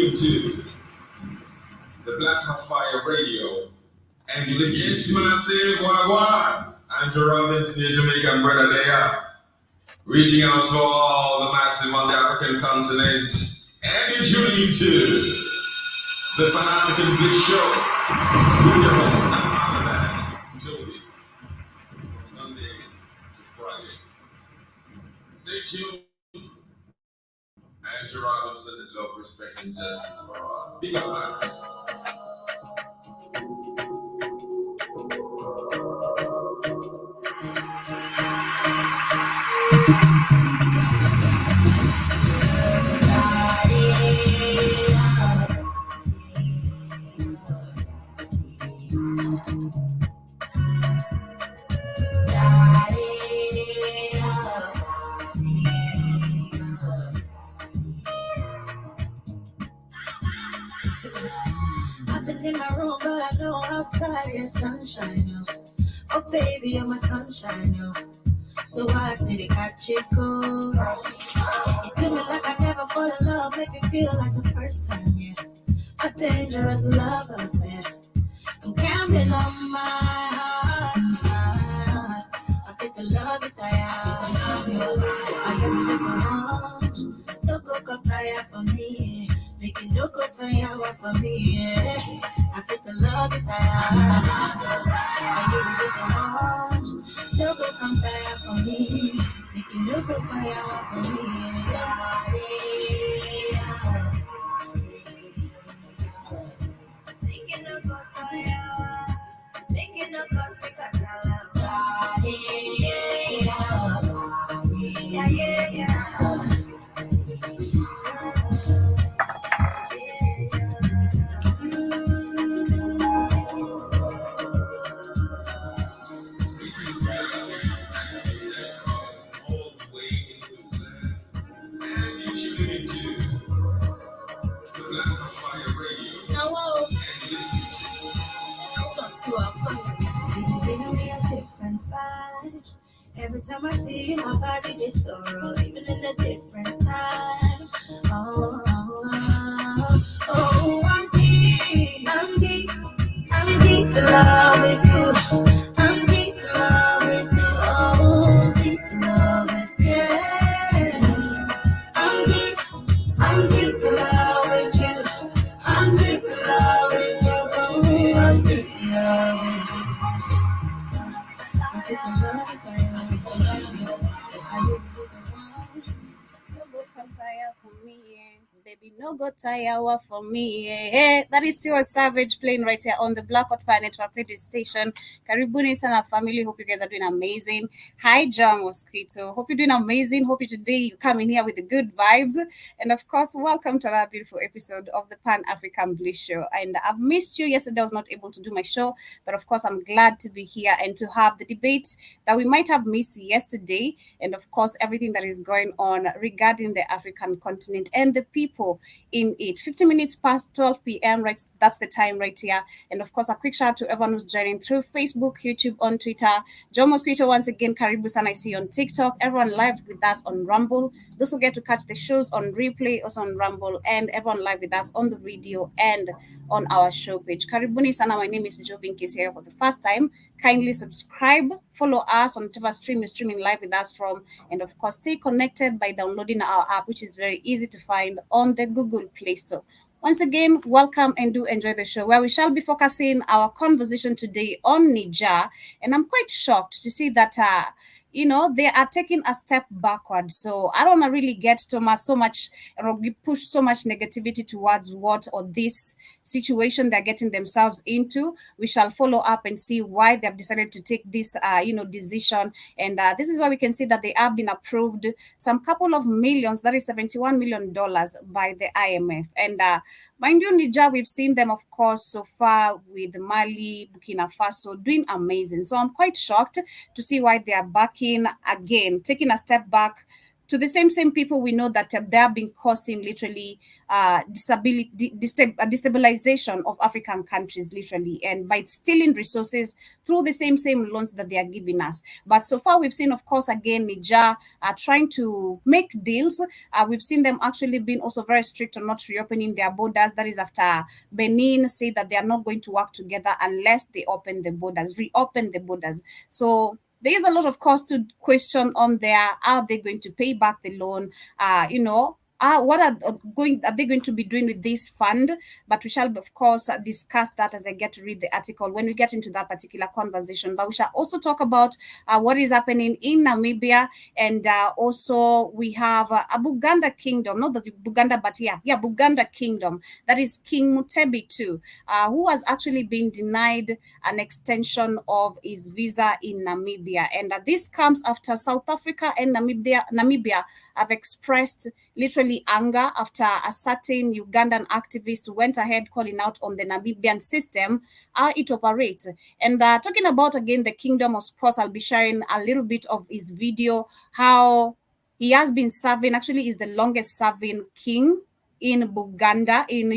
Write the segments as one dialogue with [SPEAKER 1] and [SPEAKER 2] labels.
[SPEAKER 1] tuning into the Black Hot Fire Radio. And you listen, it's massive, wagwan. Andrew Robinson, your Jamaican brother, they are reaching out to all the massive on the African continent. And you're tuning into the Pan African Bliss Show with your host, I'm Joey, Monday to Friday. Stay tuned. Andrew Robinson, love, respect, and justice for all. Big up, man.
[SPEAKER 2] I've been in my room, but I know outside there's sunshine. Oh, baby, you're my sunshine. So I steady catch it cold. You do me like I never fall in love, make me feel like the first time, yeah. A dangerous love affair. I'm gambling on my heart. I feel the love that I have. I am the one. No go come tire for me. Make it no go tire for me, yeah. I feel the love that I have. I am the one. No go come tire for me. Make it no go tire for me, yeah. Every time I see you, my body is sorrow, even in a different time. Oh, oh, oh, oh, I'm deep in love with you. I'm deep in love with you. Oh, I'm deep in love with you. Yeah. I'm deep in love with you. I'm deep in love with you. Oh, I'm deep in love with you. I think I love it.
[SPEAKER 3] Baby, no go tire for me. Hey, that is still a savage playing right here on the Black Hot Fire Network radio station. Karibuni sana family. Hope you guys are doing amazing. Hi, John Mosquito. Hope you're doing amazing. Hope you today you come in here with the good vibes. And of course, welcome to another beautiful episode of the Pan African Bliss Show. And I've missed you. Yesterday I was not able to do my show, but of course I'm glad to be here and to have the debate that we might have missed yesterday. And of course, everything that is going on regarding the African continent and the people in it. 50 minutes past 12 p.m. Right, that's the time right here. And of course, a quick shout out to everyone who's joining through Facebook, YouTube, on Twitter. John Mosquito, once again, Karibu San, I see you on TikTok. Everyone live with us on Rumble. Those who get to catch the shows on replay, also on Rumble, and everyone live with us on the radio and on our show page. Karibuni Sana, my name is Joe Binkis here for the first time. Kindly subscribe, follow us on whatever stream you're streaming live with us from, and of course, stay connected by downloading our app, which is very easy to find on the Google Play Store. Once again, welcome and do enjoy the show, where we shall be focusing our conversation today on Niger. And I'm quite shocked to see that they are taking a step backward. So I don't want to really get to so much or push so much negativity towards what or this situation they're getting themselves into. We shall follow up and see why they have decided to take this decision. And this is why we can see that they have been approved some couple of millions, that is $71 million by the IMF. And mind you, Niger, we've seen them, of course, so far with Mali, Burkina Faso doing amazing. So I'm quite shocked to see why they are backing again, taking a step back to the same people, we know that they have been causing literally destabilization of African countries, literally, and by stealing resources through the same loans that they are giving us. But so far, we've seen, of course, again, Niger trying to make deals. We've seen them actually being also very strict on not reopening their borders. That is after Benin said that they are not going to work together unless they reopen the borders. So there is a lot of cost to question on there. Are they going to pay back the loan? What are they going to be doing with this fund? But we shall, of course, discuss that as I get to read the article when we get into that particular conversation. But we shall also talk about what is happening in Namibia, and also we have a Buganda kingdom, not the Buganda, but Buganda kingdom. That is King Mutebi too, who has actually been denied an extension of his visa in Namibia, and this comes after South Africa and Namibia have expressed literally anger after a certain Ugandan activist went ahead calling out on the Namibian system, how it operates. And talking about, again, the kingdom, of course, I'll be sharing a little bit of his video, how he has been serving, actually is the longest serving king in Uganda, and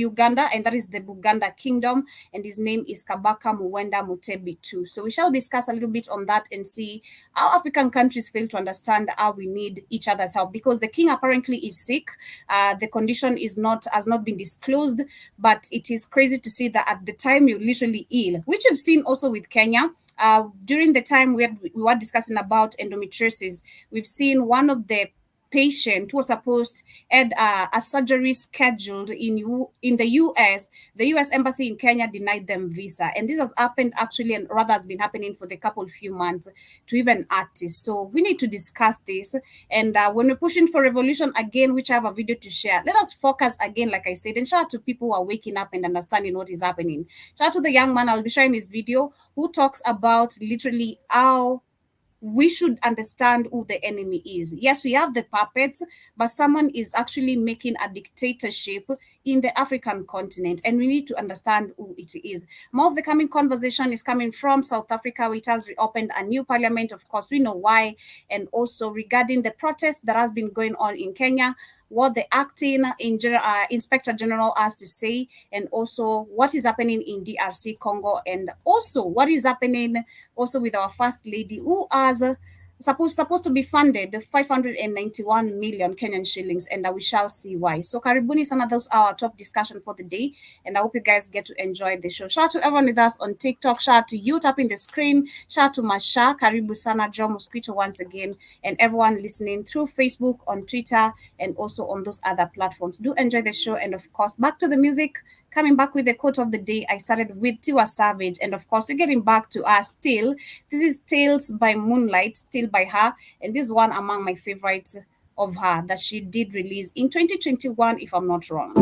[SPEAKER 3] that is the Buganda kingdom, and his name is Kabaka Muwenda Mutebi too. So we shall discuss a little bit on that and see how African countries fail to understand how we need each other's help, because the king apparently is sick. The condition has not been disclosed, but it is crazy to see that at the time you're literally ill, which we've seen also with Kenya. During the time we were discussing about endometriosis, we've seen one of the patient who was supposed had a surgery scheduled in the US. The US embassy in Kenya denied them visa, and this has happened actually, and rather has been happening for the few months to even artists. So we need to discuss this. And when we're pushing for revolution again, which I have a video to share, let us focus again, like I said, and shout out to people who are waking up and understanding what is happening. Shout out to the young man, I'll be sharing his video, who talks about literally how we should understand who the enemy is. Yes, we have the puppets, but someone is actually making a dictatorship in the African continent, and we need to understand who it is. More of the coming conversation is coming from South Africa, which has reopened a new parliament. Of course, we know why, and also regarding the protest that has been going on in Kenya, what the acting inspector general has to say, and also what is happening in DRC Congo, and also what is happening also with our first lady, who has supposed to be funded 591 million Kenyan shillings, and we shall see why. So karibuni sana, those are our top discussion for the day, and I hope you guys get to enjoy the show. Shout out to everyone with us on TikTok, shout out to you tapping the screen, shout out to Masha, karibu sana, Joe Mosquito once again, and everyone listening through Facebook, on Twitter, and also on those other platforms. Do enjoy the show, and of course, back to the music. Coming back with the quote of the day, I started with Tiwa Savage, and of course, we're getting back to us still. This is Tales by Moonlight, still by her, and this is one among my favorites of her that she did release in 2021, if I'm not wrong.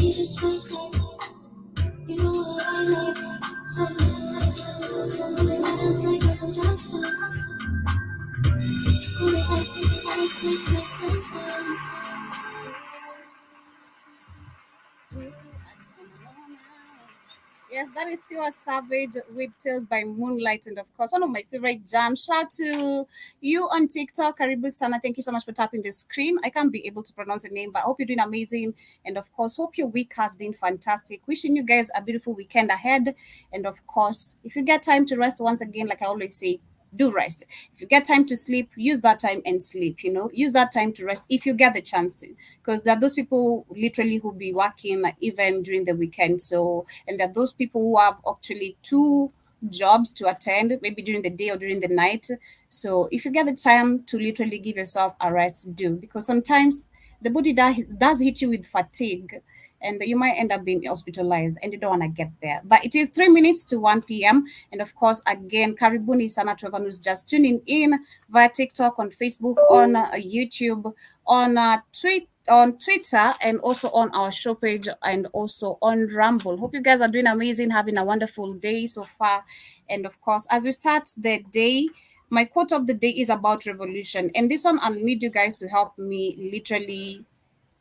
[SPEAKER 2] you just my type. You know what I like. Moving my dance like Michael Jackson. Call me up, and it's like next dance.
[SPEAKER 3] Yes, that is still a Savage with Tales by Moonlight, and of course, one of my favorite jams. Shout out to you on TikTok, Karibu Sana. Thank you so much for tapping the screen. I can't be able to pronounce the name, but I hope you're doing amazing. And of course, hope your week has been fantastic. Wishing you guys a beautiful weekend ahead. And of course, if you get time to rest, once again, like I always say, do rest. If you get time to sleep, use that time and sleep. Use that time to rest if you get the chance to, because there are those people literally who be working even during the weekend. So, and there are those people who have actually two jobs to attend, maybe during the day or during the night. So if you get the time to literally give yourself a rest, do, because sometimes the body does hit you with fatigue, and you might end up being hospitalized, and you don't want to get there. But it is 3 minutes to 1 p.m. And of course, again, Karibuni Sana to everyone who's just tuning in via TikTok, on Facebook, on YouTube, on Twitter, and also on our show page, and also on Rumble. Hope you guys are doing amazing, having a wonderful day so far. And of course, as we start the day, my quote of the day is about revolution. And this one, I'll need you guys to help me literally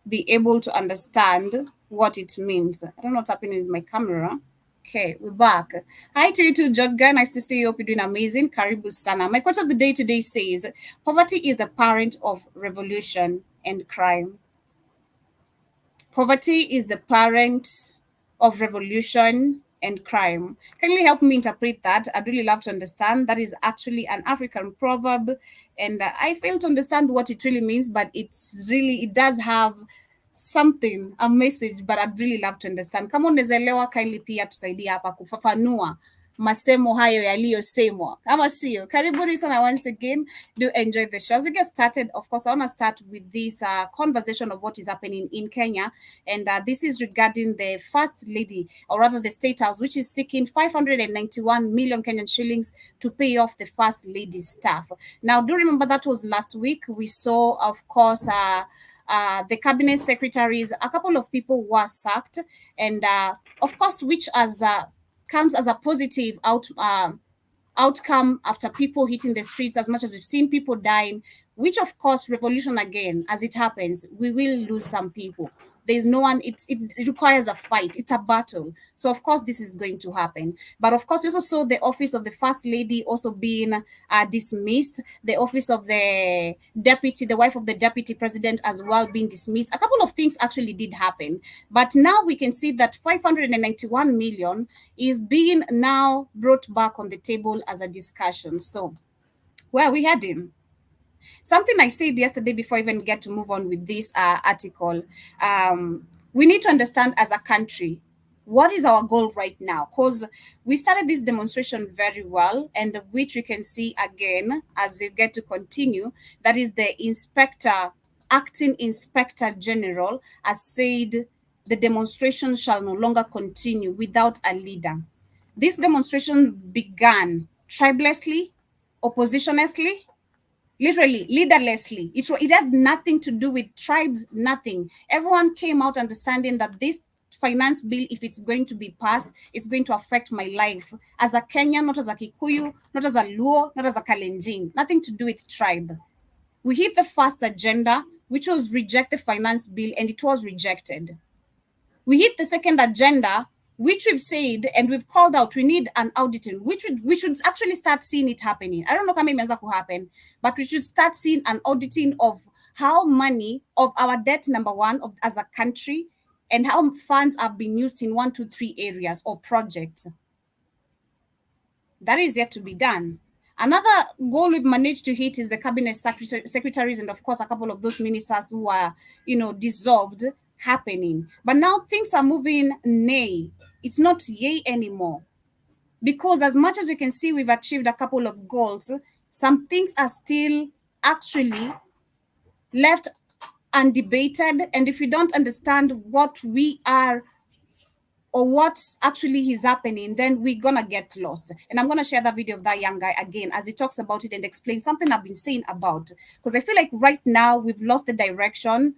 [SPEAKER 3] be able to understand what it means. I don't know what's happening with my camera. Okay, we're back. Hi to you too, Jodga. Nice to see you. Hope you're doing amazing. Karibu Sana. My quote of the day today says, poverty is the parent of revolution and crime. Poverty is the parent of revolution and crime. Can you help me interpret that? I'd really love to understand. That is actually an African proverb, and I fail to understand what it really means, but it does have something, a message, but I'd really love to understand. Kama unaweza elewa, kindly pia tusaidia hapa kufafanua masemo hayo yaliyosemwa, kama sio. Karibuni sana once again. Do enjoy the show. As we get started, of course, I want to start with this conversation of what is happening in Kenya. And this is regarding the First Lady, or rather the State House, which is seeking 591 million Kenyan shillings to pay off the First Lady's staff. Now, do remember that was last week. We saw, of course, the cabinet secretaries, a couple of people were sacked, and of course, which comes as a positive outcome after people hitting the streets, as much as we've seen people dying, which of course, revolution again, as it happens, we will lose some people. There's no one, it requires a fight, it's a battle. So of course this is going to happen. But of course, we also saw the office of the First Lady also being dismissed, the office of the wife of the deputy president as well being dismissed. A couple of things actually did happen. But now we can see that 591 million is being now brought back on the table as a discussion. So where are we heading? Something I said yesterday before I even get to move on with this article, we need to understand as a country, what is our goal right now? Because we started this demonstration very well, and which we can see again as we get to continue. That is the acting inspector general has said the demonstration shall no longer continue without a leader. This demonstration began tribelessly, oppositionlessly, literally leaderlessly. It had nothing to do with tribes, nothing. Everyone came out understanding that this finance bill, if it's going to be passed, it's going to affect my life as a Kenyan, not as a Kikuyu, not as a Luo, not as a Kalenjin, nothing to do with tribe. We hit the first agenda, which was reject the finance bill, and it was rejected. We hit the second agenda, which we've said and we've called out, we need an auditing, which we should actually start seeing it happening. I don't know how many could happen, but we should start seeing an auditing of how money of our debt, number one, as a country, and how funds have been used in 1, 2, 3 areas or projects. That is yet to be done. Another goal we've managed to hit is the cabinet secretaries, and of course a couple of those ministers who are, dissolved, happening. But now things are moving nay. It's not yay anymore. Because as much as you can see, we've achieved a couple of goals, some things are still actually left undebated. And if you don't understand what we are or what actually is happening, then we're gonna get lost. And I'm gonna share that video of that young guy again as he talks about it and explain something I've been saying about. Because I feel like right now we've lost the direction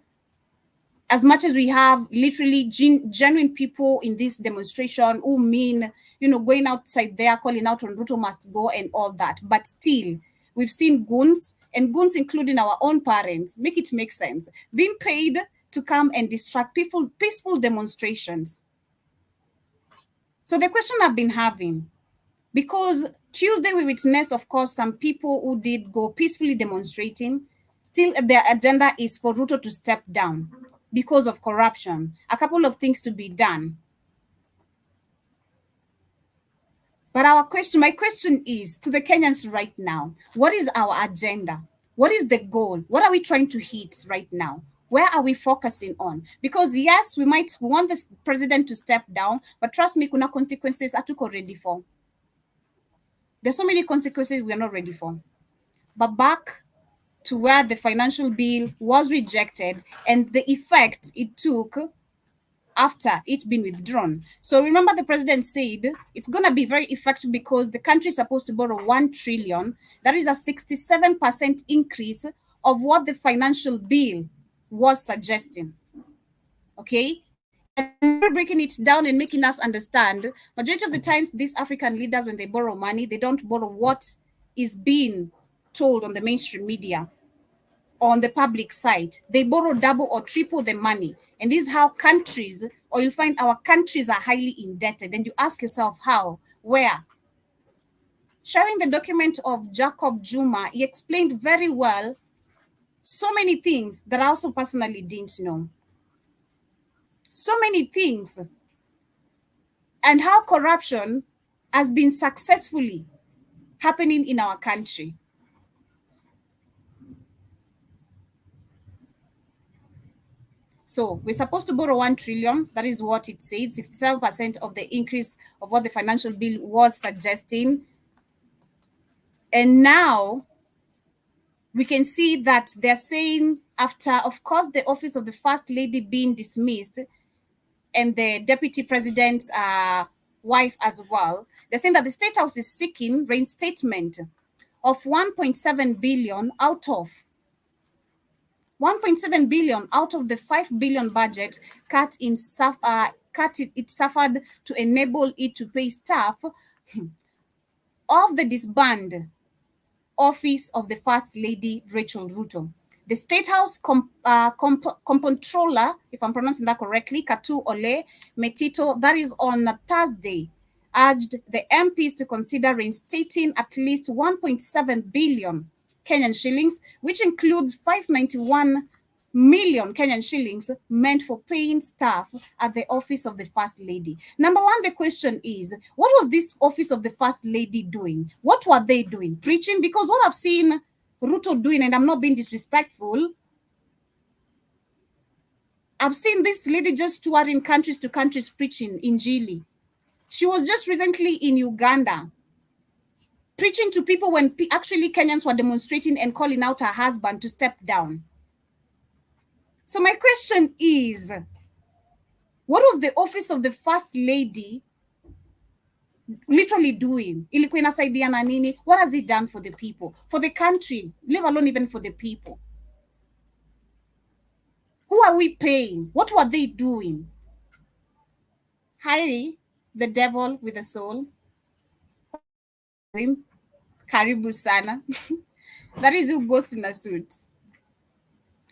[SPEAKER 3] as much as we have literally genuine people in this demonstration who mean, going outside there, calling out on Ruto must go and all that. But still, we've seen goons, and goons including our own parents, make it make sense, being paid to come and distract peaceful demonstrations. So the question I've been having, because Tuesday we witnessed, of course, some people who did go peacefully demonstrating, still their agenda is for Ruto to step down because of corruption. A couple of things to be done. But my question is to the Kenyans right now, what is our agenda? What is the goal? What are we trying to hit right now? Where are we focusing on? Because yes, we want the president to step down, but trust me, kuna consequences hatuko ready for. There's so many consequences we are not ready for. But back to where the financial bill was rejected and the effect it took after it's been withdrawn. So remember, the president said it's going to be very effective because the country is supposed to borrow 1 trillion. That is a 67% increase of what the financial bill was suggesting. Okay? And we're breaking it down and making us understand, majority of the times, these African leaders, when they borrow money, they don't borrow what is being told on the mainstream media, on the public side. They borrow double or triple the money. And this is how countries, or you'll find our countries are highly indebted. And you ask yourself, how? Where? Sharing the document of Jacob Juma, he explained very well so many things that I also personally didn't know. So many things. And how corruption has been successfully happening in our country. So we're supposed to borrow 1 trillion. That is what it said, 67% of the increase of what the financial bill was suggesting. And now we can see that they're saying, after, of course, the office of the First Lady being dismissed and the Deputy President's wife as well, they're saying that the State House is seeking reinstatement of 1.7 billion out of 1.7 billion out of the 5 billion budget it suffered to enable it to pay staff of the disbanded office of the First Lady Rachel Ruto. The State House comptroller, if I'm pronouncing that correctly, Katu Ole Metito, that is on Thursday, urged the MPs to consider reinstating at least 1.7 billion Kenyan shillings, which includes 591 million Kenyan shillings meant for paying staff at the office of the First Lady. Number one, the question is, what was this office of the First Lady doing? What were they doing? Preaching? Because what I've seen Ruto doing, and I'm not being disrespectful, I've seen this lady just touring countries to countries preaching Injili. She was just recently in Uganda preaching to people when actually Kenyans were demonstrating and calling out her husband to step down. So my question is, what was the office of the First Lady literally doing? Ilikuwa inasaidiana nini? What has it done for the people, for the country, leave alone even for the people? Who are we paying? What were they doing? Hi, the devil with a soul. Karibu sana. That is who goes in a suit.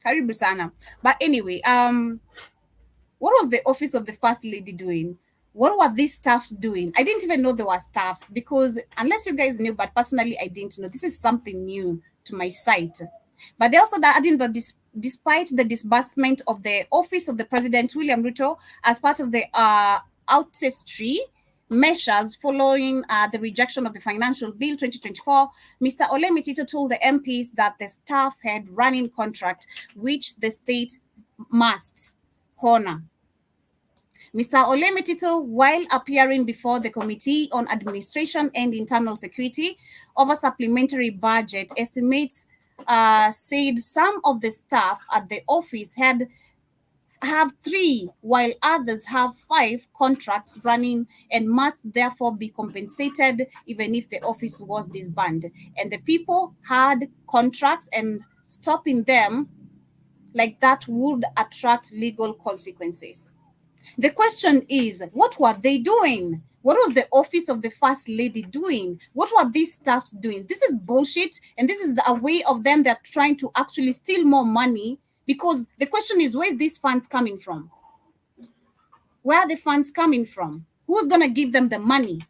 [SPEAKER 3] Karibu sana. But anyway, what was the office of the First Lady doing? What were these staffs doing? I didn't even know there were staffs, because unless you guys knew, but personally I didn't know. This is something new to my site. But they also adding that despite the disbursement of the office of the President William Ruto as part of the ancestry measures following the rejection of the Financial Bill 2024, Mr. Ole Metito told the MPs that the staff had running contract, which the state must honor. Mr. Ole Metito, while appearing before the Committee on Administration and Internal Security over supplementary budget estimates, said some of the staff at the office have 3, while others have 5 contracts running and must therefore be compensated even if the office was disbanded. And the people had contracts, and stopping them like that would attract legal consequences. The question is, what were they doing? What was the office of the first lady doing? What were these staffs doing? This is bullshit, and this is a way of them that are trying to actually steal more money, because the question is, where is these funds coming from? Where are the funds coming from? Who's going to give them the money?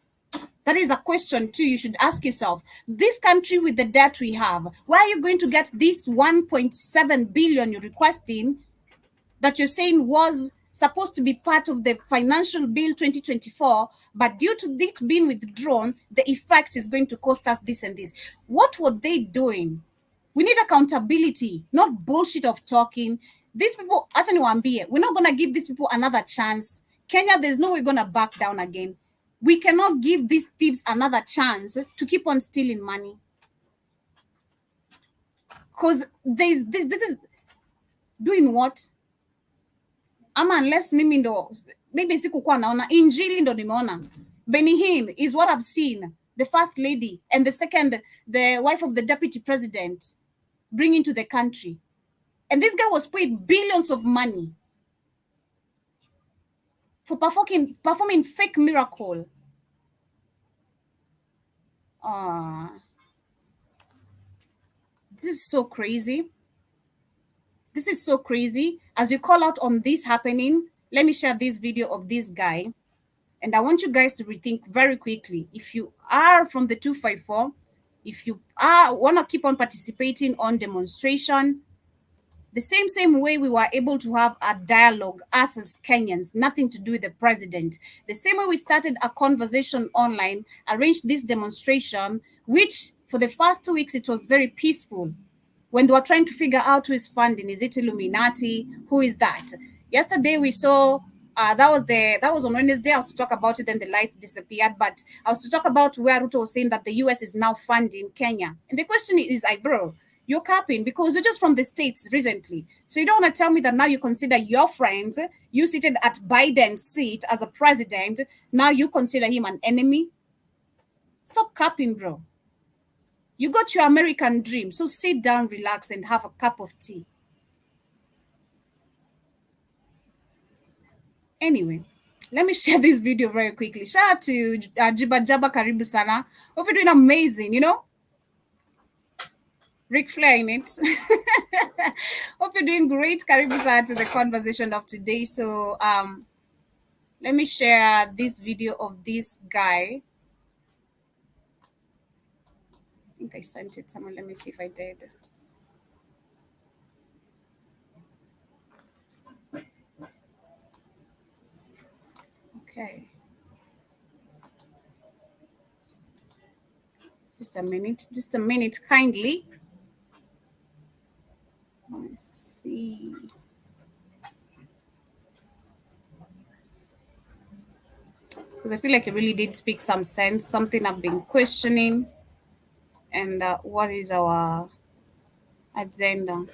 [SPEAKER 3] That is a question too you should ask yourself. This country with the debt we have, where are you going to get this 1.7 billion you're requesting that you're saying was supposed to be part of the financial bill 2024, but due to it being withdrawn, the effect is going to cost us this and this? What were they doing? We need accountability, not bullshit of talking. These people, actually, we're not going to give these people another chance. Kenya, there's no way we're going to back down again. We cannot give these thieves another chance to keep on stealing money. Because this is doing what? Ama unless mimi ndo maybe sikukuwa naona injili ndo nimeona. Benny Hinn is what I've seen, the first lady and the second, the wife of the deputy president, bring into the country. And this guy was paid billions of money for performing fake miracle. This is so crazy. This is so crazy. As you call out on this happening, let me share this video of this guy. And I want you guys to rethink very quickly. If you are from the 254, if you want to keep on participating on demonstration, the same way we were able to have a dialogue, us as Kenyans, nothing to do with the president. The same way we started a conversation online, arranged this demonstration, which for the first 2 weeks, it was very peaceful. When they were trying to figure out who is funding, is it Illuminati? Who is that? Yesterday we saw that was on Wednesday. I was to talk about it, then the lights disappeared. But I was to talk about where Ruto was saying that the US is now funding Kenya. And the question is, bro, you're capping because you're just from the States recently. So you don't want to tell me that now you consider your friends, you seated at Biden's seat as a president, now you consider him an enemy? Stop capping, bro. You got your American dream, so sit down, relax, and have a cup of tea. Anyway, let me share this video very quickly. Shout out to Jiba Jaba Karibu Sana. Hope you're doing amazing, you know? Ric Flair in it. Hope you're doing great. Karibu Sana to the conversation of today. So let me share this video of this guy. I think I sent it somewhere. Let me see if I did. Okay. Just a minute, kindly. Let's see. Because I feel like it really did speak some sense, something I've been questioning. And what is our agenda?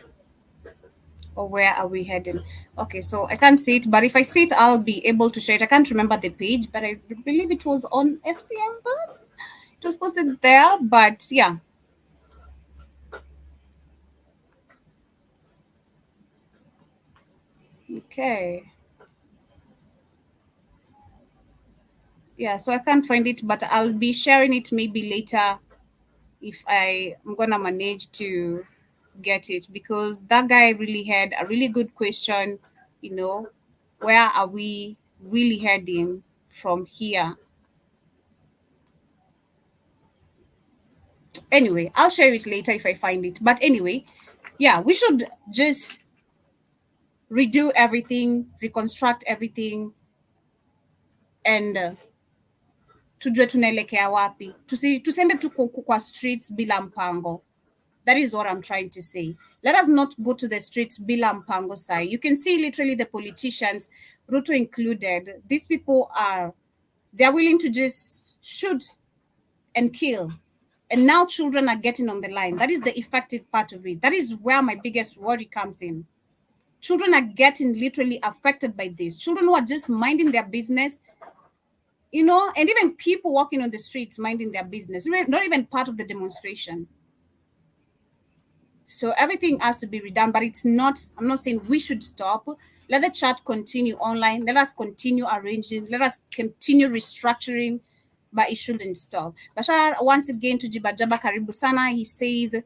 [SPEAKER 3] Or where are we heading? Okay, so I can't see it, but if I see it, I'll be able to share it. I can't remember the page, but I believe it was on SPM Bus. It was posted there, but yeah. Okay. Yeah, so I can't find it, but I'll be sharing it maybe later if I'm gonna manage to get it, because that guy really had a really good question, you know, where are we really heading from here? Anyway, I'll share it later if I find it. But anyway, yeah, we should just redo everything, reconstruct everything, and tujue tunaelekea wapi. Tusiende tu kwa streets bila mpango. That is what I'm trying to say. Let us not go to the streets bila mpango sai. You can see literally the politicians, Ruto included, these people they're willing to just shoot and kill. And now children are getting on the line. That is the effective part of it. That is where my biggest worry comes in. Children are getting literally affected by this. Children who are just minding their business, you know, and even people walking on the streets minding their business, not even part of the demonstration. So everything has to be redone, but it's not, I'm not saying we should stop. Let the chat continue online. Let us continue arranging. Let us continue restructuring, but it shouldn't stop. Bashar, once again, to Jibajaba Karibu Sana, he says,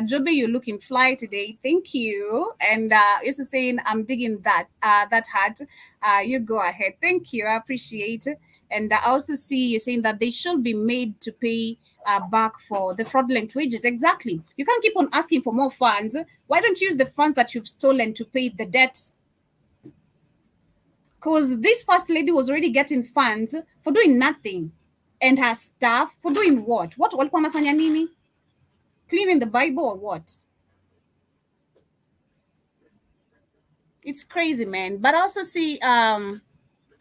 [SPEAKER 3] Joby, you looking fly today. Thank you. And also saying, I'm digging that hat. You go ahead. Thank you. I appreciate it. And I also see you saying that they should be made to pay back for the fraudulent wages. Exactly. You can't keep on asking for more funds. Why don't you use the funds that you've stolen to pay the debts? Because this first lady was already getting funds for doing nothing, and her staff for doing what? What walikuwa wanafanya nini? Cleaning the Bible or what? It's crazy, man. But I also see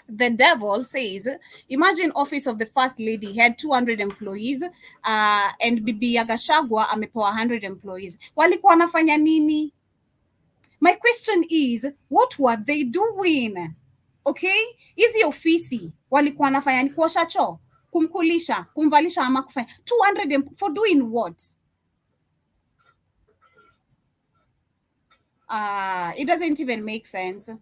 [SPEAKER 3] the devil says, imagine office of the first lady had 200 employees and Bibi Yagashagwa amepewa 100 employees. Walikuwa wanafanya nini? My question is, what were they doing? Okay? Hizi ofisi walikuwa wanafanya ni kuosha choo, kumkulisha, kumvalisha ama kufanya 200 for doing what? It doesn't even make sense.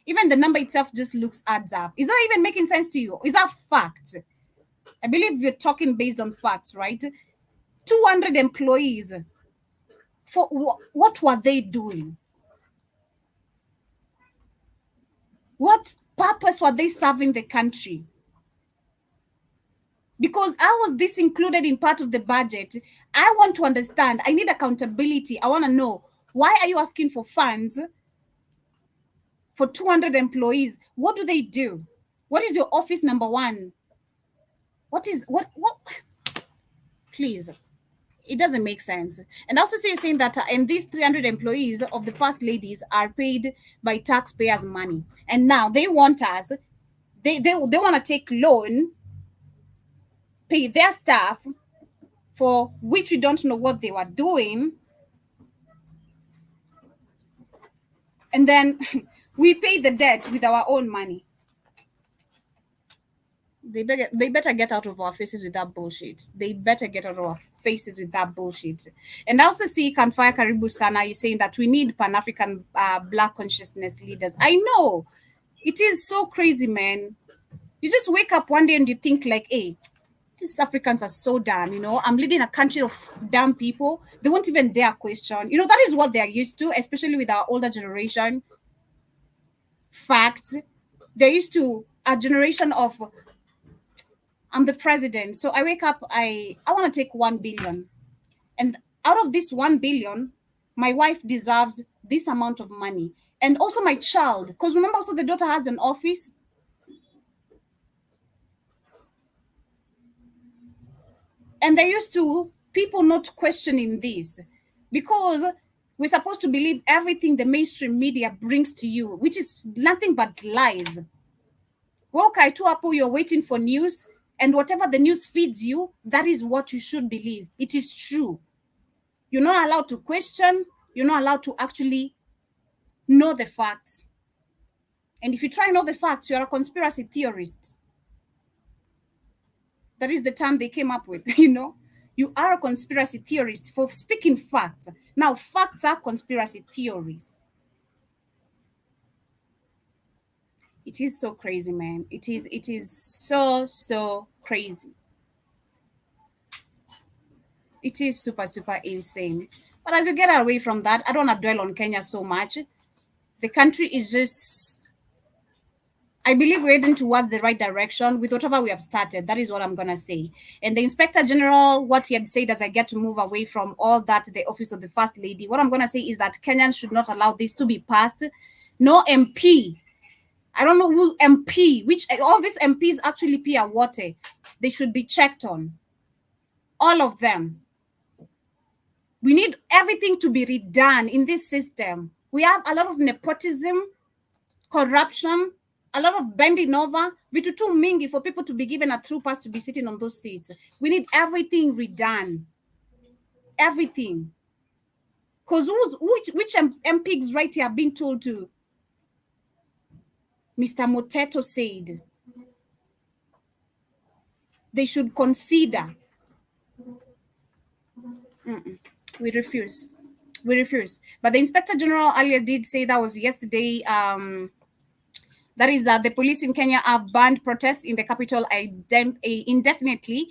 [SPEAKER 3] Even the number itself just adds up. Is that even making sense to you? Is that fact? I believe you're talking based on facts, right? 200 employees. For what were they doing? What purpose were they serving the country? Because how was this included in part of the budget? I want to understand. I need accountability. I want to know, why are you asking for funds for 200 employees? What do they do? What is your office number one? What? Please. It doesn't make sense. And also you're saying that and these 300 employees of the first ladies are paid by taxpayers' money. And now they want us, they want to take loan, pay their staff, for which we don't know what they were doing. And then we pay the debt with our own money. They better get out of our faces with that bullshit. They better get out of our faces with that bullshit. And I also see Kanfaya Karibu Sana is saying that we need Pan-African Black consciousness leaders. I know. It is so crazy, man. You just wake up one day and you think like, hey, these Africans are so dumb, I'm leading a country of dumb people. They won't even dare question. That is what they're used to, especially with our older generation. Facts. They're used to a generation of, I'm the president. So I wake up, I want to take 1 billion. And out of this 1 billion, my wife deserves this amount of money. And also my child. Because remember, also the daughter has an office. And they're used to people not questioning this. Because we're supposed to believe everything the mainstream media brings to you, which is nothing but lies. Well, Kaituapo, you're waiting for news. And whatever the news feeds you, that is what you should believe. It is true. You're not allowed to question. You're not allowed to actually know the facts. And if you try to know the facts, you're a conspiracy theorist. That is the term they came up with, You are a conspiracy theorist for speaking facts. Now, facts are conspiracy theories. It is so crazy, man. It is so crazy. It is super, super insane. But as you get away from that, I don't want to dwell on Kenya so much. The country is just, I believe we're heading towards the right direction with whatever we have started. That is what I'm going to say. And the Inspector General, what he had said as I get to move away from all that, the office of the First Lady, what I'm going to say is that Kenyans should not allow this to be passed. No MP. I don't know who MP, which all these MPs actually pay a water. They should be checked on. All of them. We need everything to be redone in this system. We have a lot of nepotism, corruption, a lot of bending over. Vitu too mingi for people to be given a true pass to be sitting on those seats. We need everything redone. Everything. Because which MPs right here are being told to? Mr. Moteto said they should consider. We refuse. We refuse. But the Inspector General earlier did say, that was yesterday, that is that the police in Kenya have banned protests in the capital indefinitely,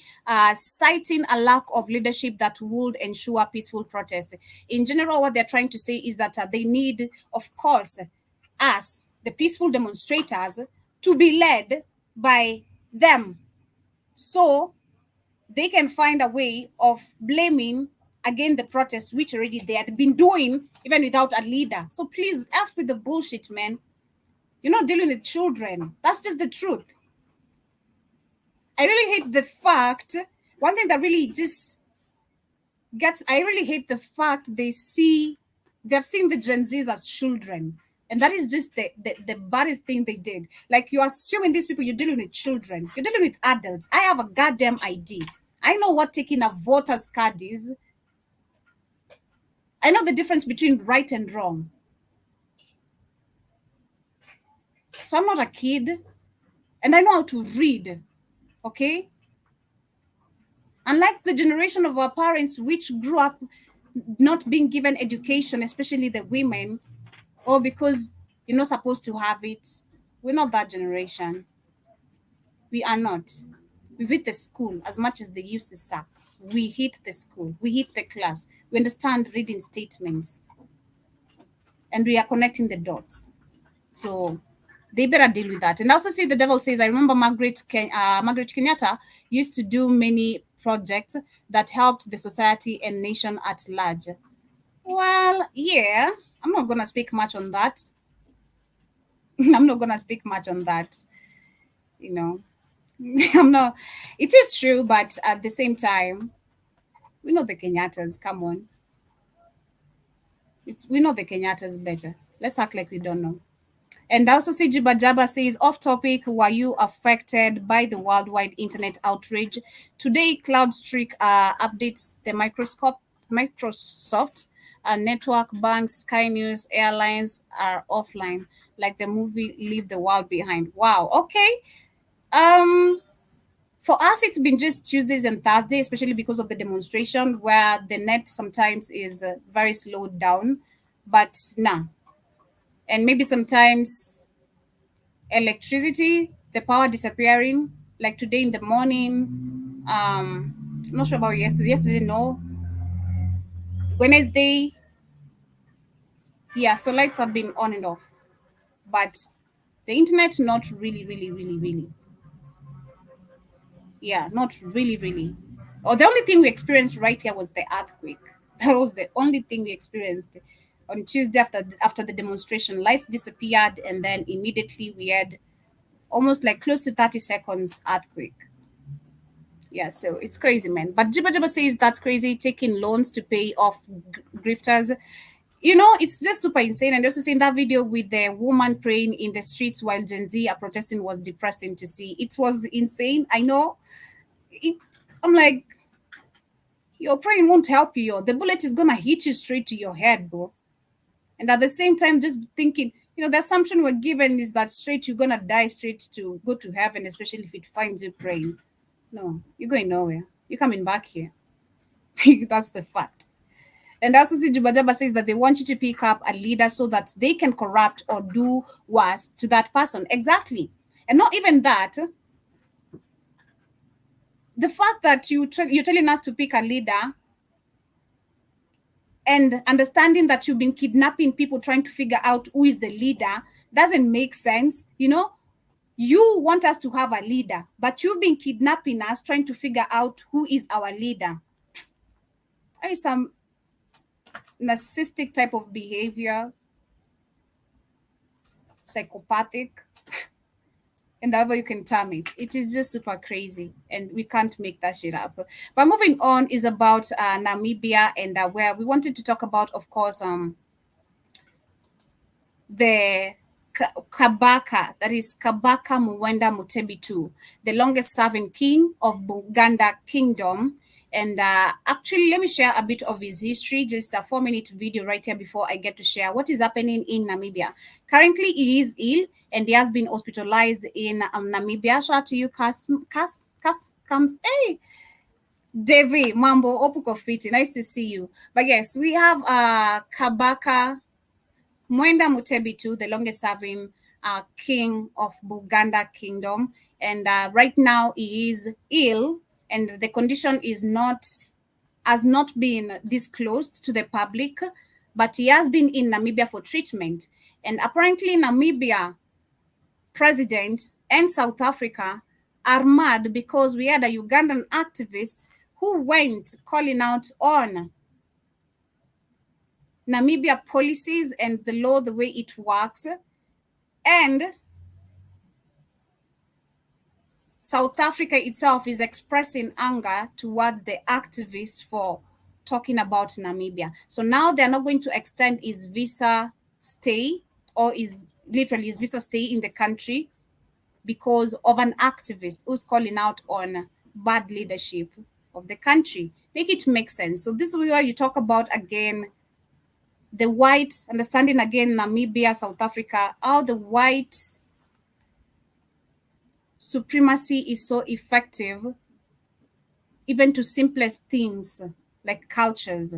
[SPEAKER 3] citing a lack of leadership that would ensure peaceful protest. In general, what they're trying to say is that they need, of course, us, the peaceful demonstrators, to be led by them, so they can find a way of blaming again the protests, which already they had been doing even without a leader. So please, F with the bullshit, man. You're not dealing with children. That's just the truth. I really hate the fact, one thing that really just gets, I really hate the fact they've seen the Gen Zs as children. And that is just the baddest thing they did. Like, you're assuming these people, you're dealing with children. You're dealing with adults. I have a goddamn ID. I know what taking a voter's card is. I know the difference between right and wrong. So I'm not a kid. And I know how to read. Okay? Unlike the generation of our parents, which grew up not being given education, especially the women, or because you're not supposed to have it. We're not that generation. We are not. We hit the school as much as they used to suck. We hit the school. We hit the class. We understand reading statements. And we are connecting the dots. So they better deal with that. And I also see the devil says, I remember Margaret Kenyatta used to do many projects that helped the society and nation at large. Well, yeah, I'm not going to speak much on that. I'm not going to speak much on that. You know, I'm not, it is true, but at the same time, we know the Kenyattas. Come on. We know the Kenyattas better. Let's act like we don't know. And also see Jibajaba says, off topic, were you affected by the worldwide internet outrage? Today, CloudStreak updates the Microsoft network, banks, Sky News, airlines are offline, like the movie Leave the World Behind. Wow, okay. For us, it's been just Tuesdays and Thursdays, especially because of the demonstration, where the net sometimes is very slowed down. But nah. And maybe sometimes electricity, the power disappearing, like today in the morning. I'm not sure about yesterday. Yesterday, no. Wednesday, yeah, so lights have been on and off. But the internet, not really, really, really, really. Yeah, not really, really. Or the only thing we experienced right here was the earthquake. That was the only thing we experienced on Tuesday after the demonstration. Lights disappeared, and then immediately we had almost like close to 30 seconds earthquake. Yeah, so it's crazy, man. But Jibba Jibba says that's crazy, taking loans to pay off grifters. You know, it's just super insane. And also saying that video with the woman praying in the streets while Gen Z are protesting was depressing to see. It was insane. I know. I'm like, your praying won't help you. The bullet is going to hit you straight to your head, bro. And at the same time, just thinking, the assumption we're given is that straight you're going to die straight to go to heaven, especially if it finds you praying. No, you're going nowhere. You're coming back here. That's the fact. And also, Jibajaba says that they want you to pick up a leader so that they can corrupt or do worse to that person. Exactly. And not even that. The fact that you're telling us to pick a leader and understanding that you've been kidnapping people trying to figure out who is the leader doesn't make sense. You want us to have a leader, but you've been kidnapping us trying to figure out who is our leader. That is some narcissistic type of behavior, psychopathic, and however you can term it. It is just super crazy, and we can't make that shit up. But moving on is about Namibia, and where we wanted to talk about, of course, the Kabaka, that is Kabaka Muwenda Mutebi II, the longest serving king of Buganda Kingdom. And actually, let me share a bit of his history, just a 4-minute video right here before I get to share what is happening in Namibia. Currently, he is ill and he has been hospitalized in Namibia. Shout out to you, Hey! Devi, Mambo, Opuko Fiti, nice to see you. But yes, we have Kabaka Mwenda Mutebitu, the longest serving king of Buganda Kingdom. And right now he is ill, and the condition has not been disclosed to the public, but he has been in Namibia for treatment. And apparently Namibia president and South Africa are mad because we had a Ugandan activist who went calling out on Namibia policies and the law, the way it works. And South Africa itself is expressing anger towards the activists for talking about Namibia. So now they're not going to extend his visa stay, or his visa stay in the country, because of an activist who's calling out on bad leadership of the country. Make it make sense. So this is where you talk about, again, the white, understanding again Namibia, South Africa, how the white supremacy is so effective, even to simplest things like cultures.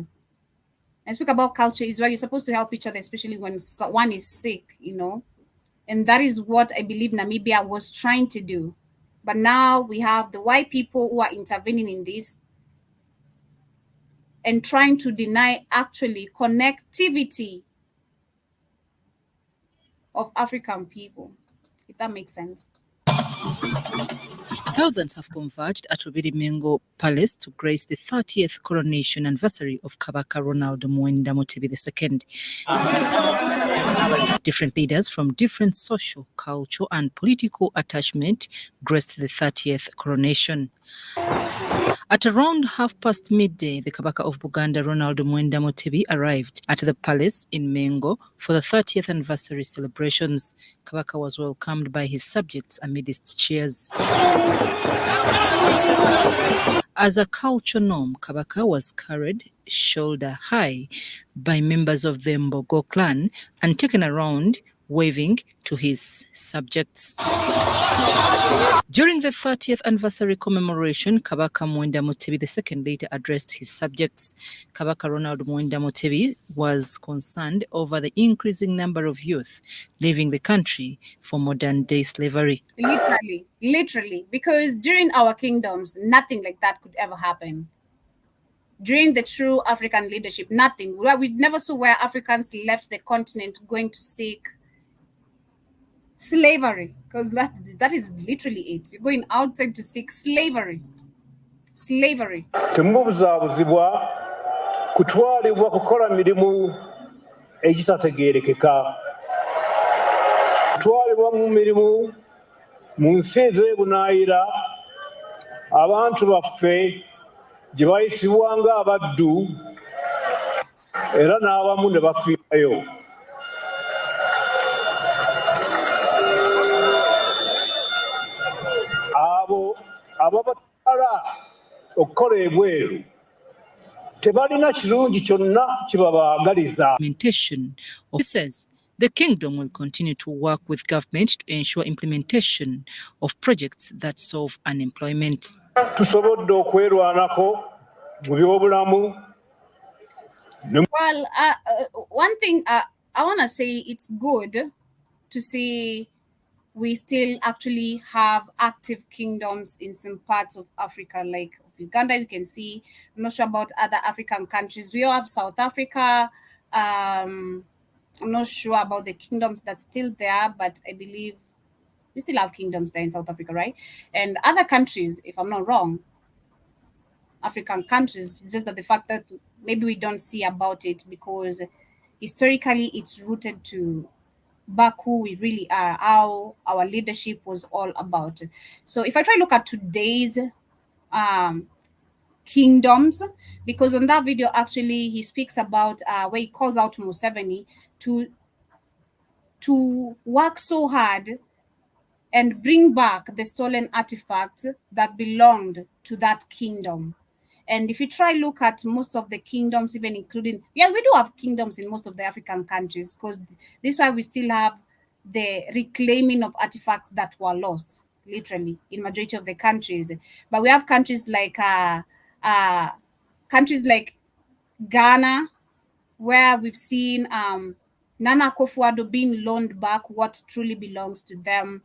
[SPEAKER 3] And speak about culture is where you're supposed to help each other, especially when one is sick, And that is what I believe Namibia was trying to do. But now we have the white people who are intervening in this and trying to deny actually connectivity of African people, if that makes sense.
[SPEAKER 4] Thousands have converged at Rubiri Mengo Palace to grace the 30th coronation anniversary of Kabaka Ronald Mwenda Mutebi II. Different leaders from different social, cultural and political attachment graced the 30th coronation. At around midday, the Kabaka of Buganda, Ronald Mwenda Mutebi, arrived at the palace in Mengo for the 30th anniversary celebrations. Kabaka was welcomed by his subjects amidst cheers. As a culture norm, Kabaka was carried shoulder high by members of the Mbogo clan and taken around waving to his subjects. During the 30th anniversary commemoration, Kabaka Mwenda Mutebi II later addressed his subjects. Kabaka Ronald Mwenda Mutebi was concerned over the increasing number of youth leaving the country for modern-day slavery.
[SPEAKER 3] Literally, because during our kingdoms, nothing like that could ever happen. During the true African leadership, nothing. We never saw where Africans left the continent going to seek slavery, because that is literally it. You're going outside to seek slavery.
[SPEAKER 5] Temubuzaabuzibwa kutwalibwa kukola mirimu egitategeerekeka, kutwalibwa mu mirimu mu nsi ez'ebunaayira, abantu baffe gye bayisibwa ng'abaddu era n'abamu ne bafiirayo. Abo ababatwala okukola ebweru tebalina kirungi kyonna kibabaagaliza.
[SPEAKER 4] He says the kingdom will continue to work with government to ensure implementation of projects that solve unemployment.
[SPEAKER 5] Tusobodde okwerwanako mu byobulamu.
[SPEAKER 3] Well, one thing I want to say, it's good to see we still actually have active kingdoms in some parts of Africa, like Uganda. You can see, I'm not sure about other African countries. We all have South Africa. I'm not sure about the kingdoms that's still there, but I believe we still have kingdoms there in South Africa, right? And other countries, if I'm not wrong, African countries, just that the fact that maybe we don't see about it because historically it's rooted to back who we really are, how our leadership was all about. So if I try to look at today's kingdoms, because on that video actually he speaks about where he calls out Museveni to work so hard and bring back the stolen artifacts that belonged to that kingdom. And if you try look at most of the kingdoms, even including, we do have kingdoms in most of the African countries, because this is why we still have the reclaiming of artifacts that were lost, literally, in majority of the countries. But we have countries like countries like Ghana, where we've seen Nana Akufo-Addo being loaned back what truly belongs to them.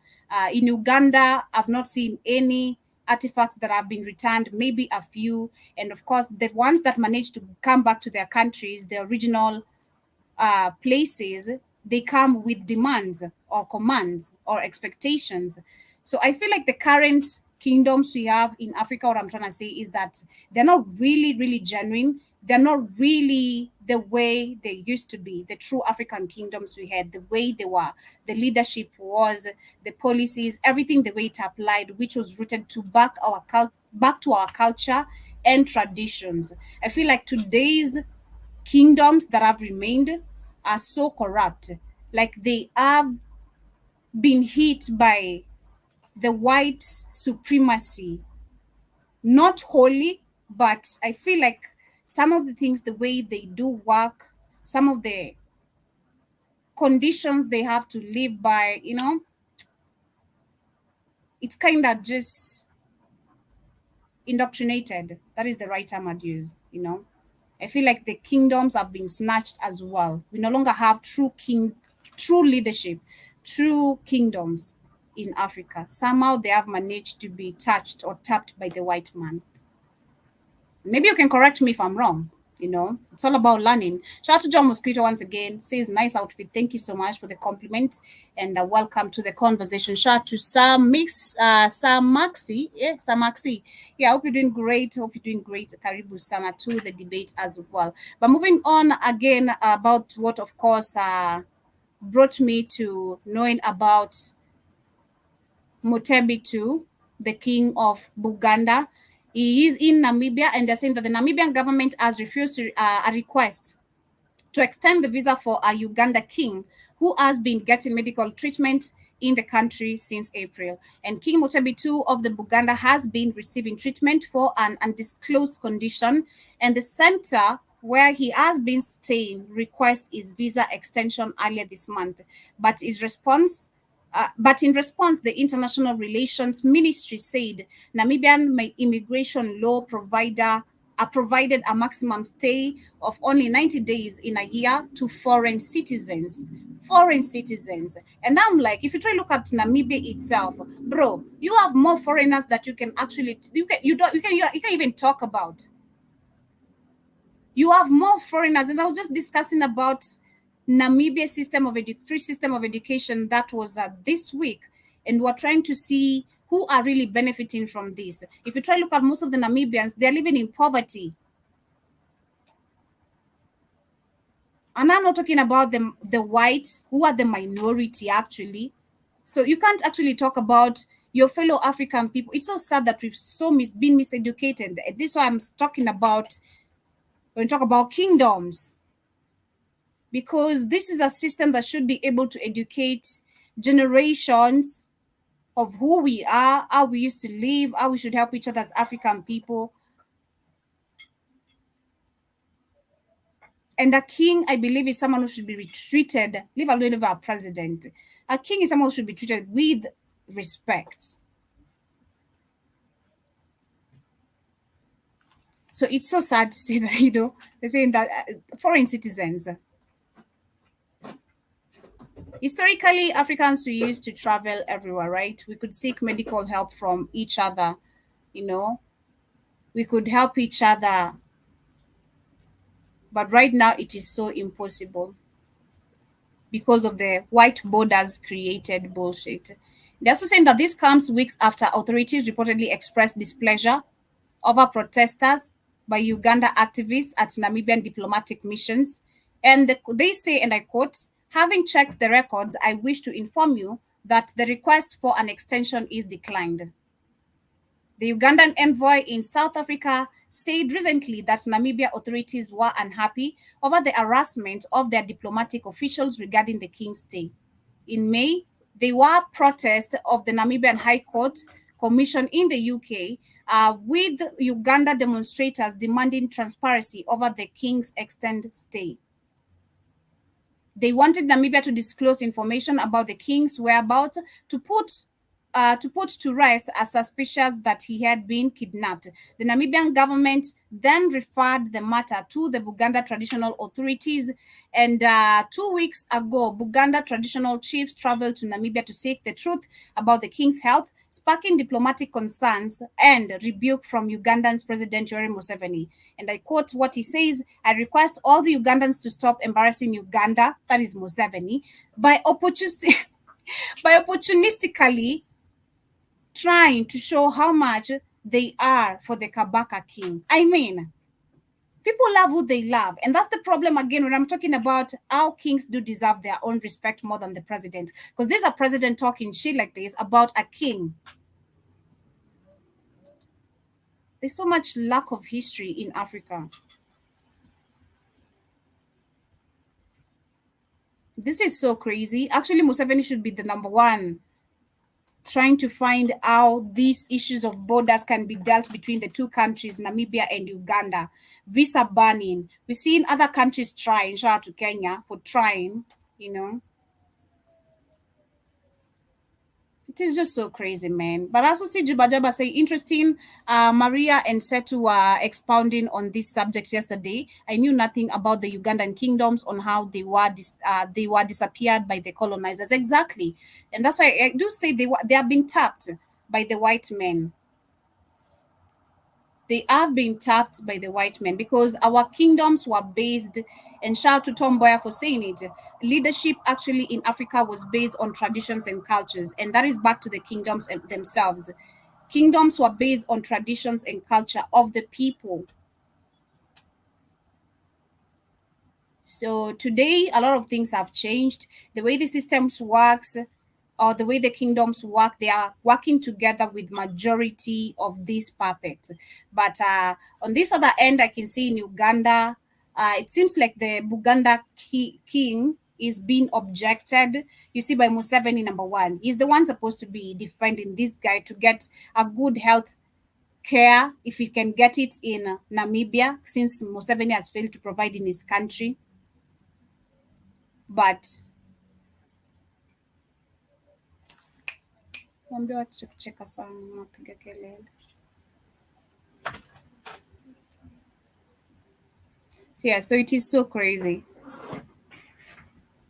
[SPEAKER 3] In Uganda, I've not seen any artifacts that have been returned, maybe a few. And of course, the ones that managed to come back to their countries, the original places, they come with demands or commands or expectations. So I feel like the current kingdoms we have in Africa, what I'm trying to say is that they're not really, really genuine. They're not really the way they used to be, the true African kingdoms we had, the way they were, the leadership was, the policies, everything the way it applied, which was rooted to back to our culture and traditions. I feel like today's kingdoms that have remained are so corrupt. Like they have been hit by the white supremacy. Not wholly, but I feel like some of the things, the way they do work, some of the conditions they have to live by, it's kind of just indoctrinated. That is the right term I'd use. I feel like the kingdoms have been snatched as well. We no longer have true leadership, true kingdoms in Africa. Somehow they have managed to be touched or tapped by the white man. Maybe you can correct me if I'm wrong. It's all about learning. Shout out to John Mosquito once again. Says nice outfit. Thank you so much for the compliment and welcome to the conversation. Shout out to Sam Maxi. Yeah, Sam Maxi. Yeah, I hope you're doing great. Hope you're doing great. Karibu sana to the debate as well. But moving on again about what, of course, brought me to knowing about Mutebi, the king of Buganda. He is in Namibia, and they're saying that the Namibian government has refused to a request to extend the visa for a Uganda king who has been getting medical treatment in the country since April. And King Mutebi II of the Buganda has been receiving treatment for an undisclosed condition, and the center where he has been staying requested his visa extension earlier this month, but in response, the International Relations Ministry said Namibian immigration law provided a maximum stay of only 90 days in a year to foreign citizens. And I'm like, if you try to look at Namibia itself, bro, you have more foreigners that you can even talk about. You have more foreigners, and I was just discussing about Namibia's free system of education that was this week, and we're trying to see who are really benefiting from this. If you try to look at most of the Namibians, they're living in poverty. And I'm not talking about the whites, who are the minority actually. So you can't actually talk about your fellow African people. It's so sad that we've been miseducated. This is why I'm talking about when we talk about kingdoms, because this is a system that should be able to educate generations of who we are, how we used to live, how we should help each other as African people. And a king, I believe, is someone who should be treated, leave alone our president. A king is someone who should be treated with respect. So it's so sad to say that, they're saying that foreign citizens. Historically, Africans used to travel everywhere, right? We could seek medical help from each other, we could help each other. But right now, it is so impossible because of the white borders created bullshit. They're also saying that this comes weeks after authorities reportedly expressed displeasure over protesters by Uganda activists at Namibian diplomatic missions. And they say, and I quote, "Having checked the records, I wish to inform you that the request for an extension is declined." The Ugandan envoy in South Africa said recently that Namibia authorities were unhappy over the harassment of their diplomatic officials regarding the king's stay. In May, there were protests of the Namibian High Court Commission in the UK, with Uganda demonstrators demanding transparency over the king's extended stay. They wanted Namibia to disclose information about the king's whereabouts to put to put to rest as suspicious that he had been kidnapped. The Namibian government then referred the matter to the Buganda traditional authorities, and 2 weeks ago, Buganda traditional chiefs traveled to Namibia to seek the truth about the king's health, sparking diplomatic concerns and rebuke from Ugandan's President Yoweri Museveni. And I quote what he says: "I request all the Ugandans to stop embarrassing Uganda," that is Museveni, by opportunistically trying to show how much they are for the Kabaka king. I mean, people love who they love. And that's the problem again when I'm talking about how kings do deserve their own respect more than the president. Because there's a president talking shit like this about a king. There's so much lack of history in Africa. This is so crazy. Actually, Museveni should be the number one trying to find how these issues of borders can be dealt between the two countries, Namibia and Uganda. Visa banning. We've seen other countries trying. Shout out to Kenya for trying, you know. It is just so crazy, man. But I also see Jubajaba say, interesting. Maria and Setu were expounding on this subject yesterday. I knew nothing about the Ugandan kingdoms, on how they were disappeared by the colonizers. Exactly. And that's why I do say they have been tapped by the white men. They have been tapped by the white men because our kingdoms were based, and shout out to Tom Boyer for saying it, leadership actually in Africa was based on traditions and cultures, and that is back to the kingdoms themselves. Kingdoms were based on traditions and culture of the people. So today, a lot of things have changed. The way the systems works, or the way the kingdoms work, they are working together with majority of these puppets. But on this other end, I can see in Uganda, it seems like the Buganda king is being objected. You see, by Museveni, number one. He's the one supposed to be defending this guy to get a good health care, if he can get it in Namibia, since Museveni has failed to provide in his country. But yeah, so it is so crazy.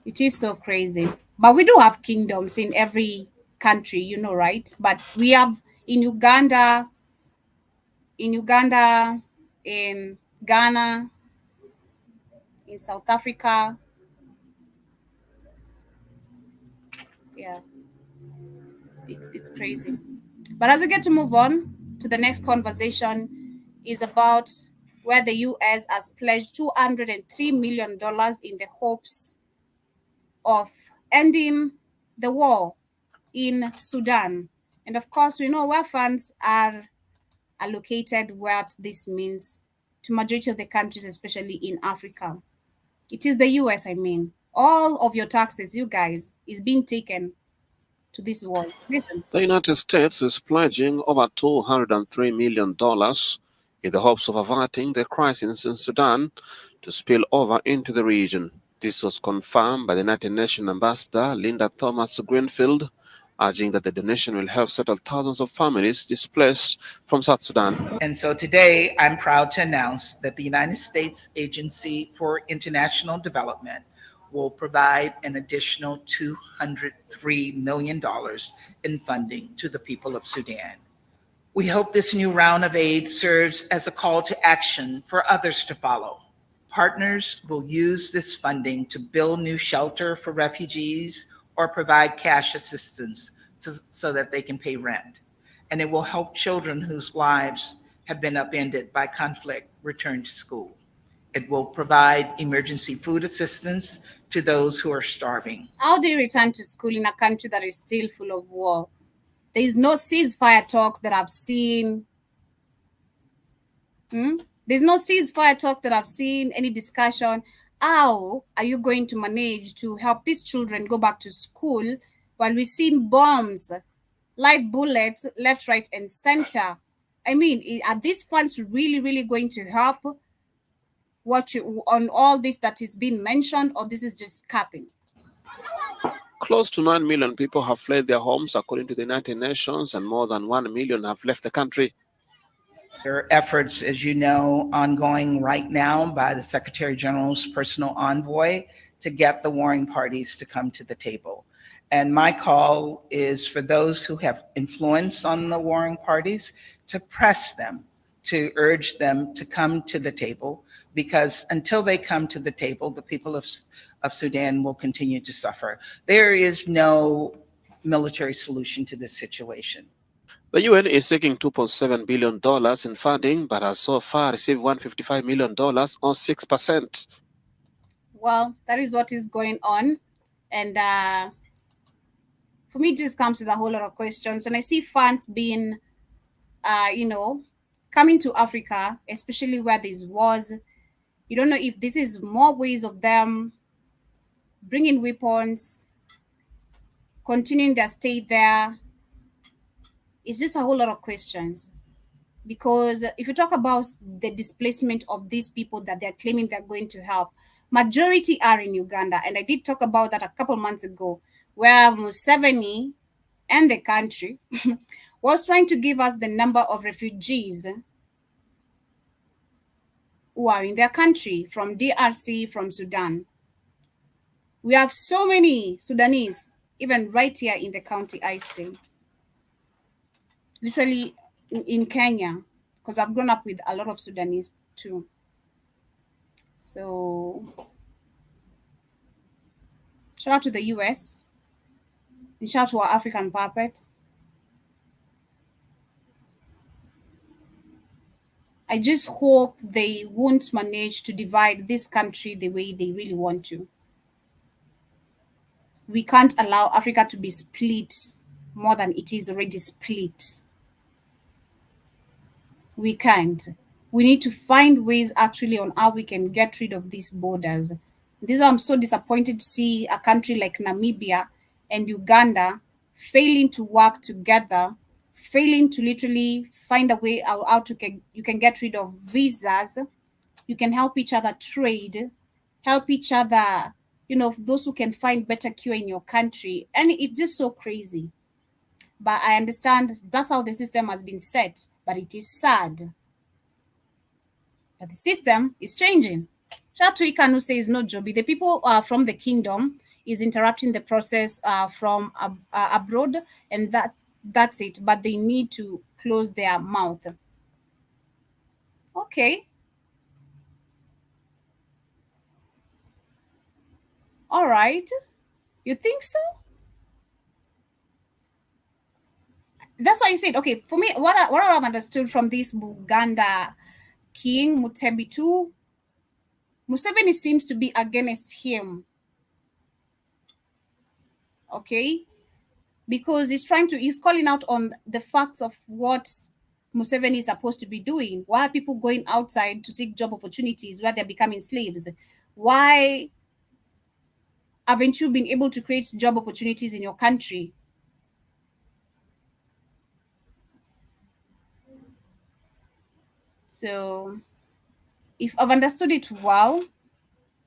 [SPEAKER 3] It is so crazy. But we do have kingdoms in every country, you know, right? But we have in Uganda, in Ghana, in South Africa. Yeah, it's crazy. But as we get to move on to the next conversation, is about where the US has pledged $203 million in the hopes of ending the war in Sudan. And of course, we know where funds are allocated, what this means to majority of the countries, especially in Africa. It is the US, I mean. All of your taxes, you guys, is being taken to these wars. Listen.
[SPEAKER 6] The United States is pledging over $203 million in the hopes of averting the crisis in Sudan to spill over into the region. This was confirmed by the United Nations Ambassador Linda Thomas-Greenfield, urging that the donation will help settle thousands of families displaced from South Sudan.
[SPEAKER 7] And so today, I'm proud to announce that the United States Agency for International Development will provide an additional $203 million in funding to the people of Sudan. We hope this new round of aid serves as a call to action for others to follow. Partners will use this funding to build new shelter for refugees or provide cash assistance so that they can pay rent. And it will help children whose lives have been upended by conflict return to school. It will provide emergency food assistance to those who are starving.
[SPEAKER 3] How do you return to school in a country that is still full of war? There is no ceasefire talks that I've seen. There's no ceasefire talks that I've seen, any discussion. How are you going to manage to help these children go back to school while we've seen bombs, live bullets, left, right, and center? I mean, are these funds really going to help on all this that is being mentioned, or this is just capping?
[SPEAKER 6] Close to 9 million people have fled their homes, according to the United Nations, and more than 1 million have left the country.
[SPEAKER 7] There are efforts, as you know, ongoing right now by the Secretary General's personal envoy to get the warring parties to come to the table. And my call is for those who have influence on the warring parties to press them, to urge them to come to the table, because until they come to the table, the people of Sudan will continue to suffer. There is no military solution to this situation.
[SPEAKER 6] The UN is seeking $2.7 billion in funding, but has so far received $155 million, or 6%.
[SPEAKER 3] Well, that is what is going on. And for me, this comes with a whole lot of questions. And I see funds being, coming to Africa, especially where there's wars. You don't know if this is more ways of them bringing weapons, continuing their stay there. It's just a whole lot of questions. Because if you talk about the displacement of these people that they're claiming they're going to help, majority are in Uganda. And I did talk about that a couple months ago, where Museveni and the country was trying to give us the number of refugees who are in their country from DRC, from Sudan. We have so many Sudanese, even right here in the county I stay. Literally in Kenya, because I've grown up with a lot of Sudanese too. So shout out to the US, and shout out to our African puppets. I just hope they won't manage to divide this country the way they really want to. We can't allow Africa to be split more than it is already split. We can't. We need to find ways actually on how we can get rid of these borders. This is why I'm so disappointed to see a country like Namibia and Uganda failing to work together, failing to literally find a way how you can get rid of visas. You can help each other trade, help each other, those who can find better cure in your country. And it's just so crazy. But I understand that's how the system has been set, but it is sad. But the system is changing. Shout out to Ikan who says, no, Joby, the people from the kingdom is interrupting the process from abroad, and that's it. But they need to close their mouth. Okay. All right. You think so? That's why I said, okay, for me, what I've understood from this Buganda king, Mutebitu, Museveni seems to be against him. Okay? Because he's calling out on the facts of what Museveni is supposed to be doing. Why are people going outside to seek job opportunities where they're becoming slaves? Why haven't you been able to create job opportunities in your country? So, if I've understood it well,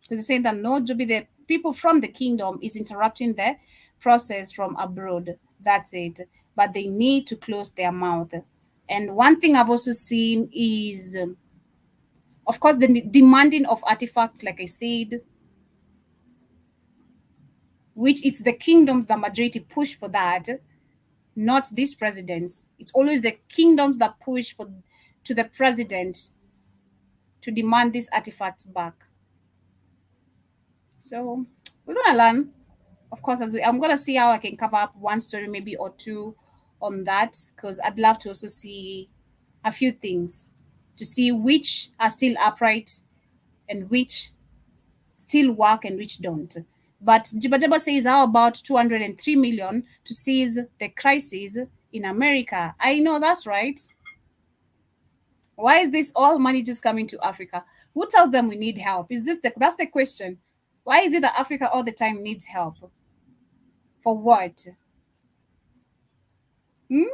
[SPEAKER 3] because it's saying that no, Joby, the people from the kingdom is interrupting the process from abroad. That's it. But they need to close their mouth. And one thing I've also seen is, of course, the demanding of artifacts, like I said, which it's the kingdoms that majority push for that, not these presidents. It's always the kingdoms that push to the president to demand these artifacts back. So we're gonna learn, of course, I'm gonna see how I can cover up one story, maybe or two, on that, because I'd love to also see a few things to see which are still upright and which still work and which don't. But Jibajaba says, how about 203 million to seize the crisis in America? I know that's right. Why is this all money just coming to Africa? Who tells them we need help? That's the question. Why is it that Africa all the time needs help? For what? Is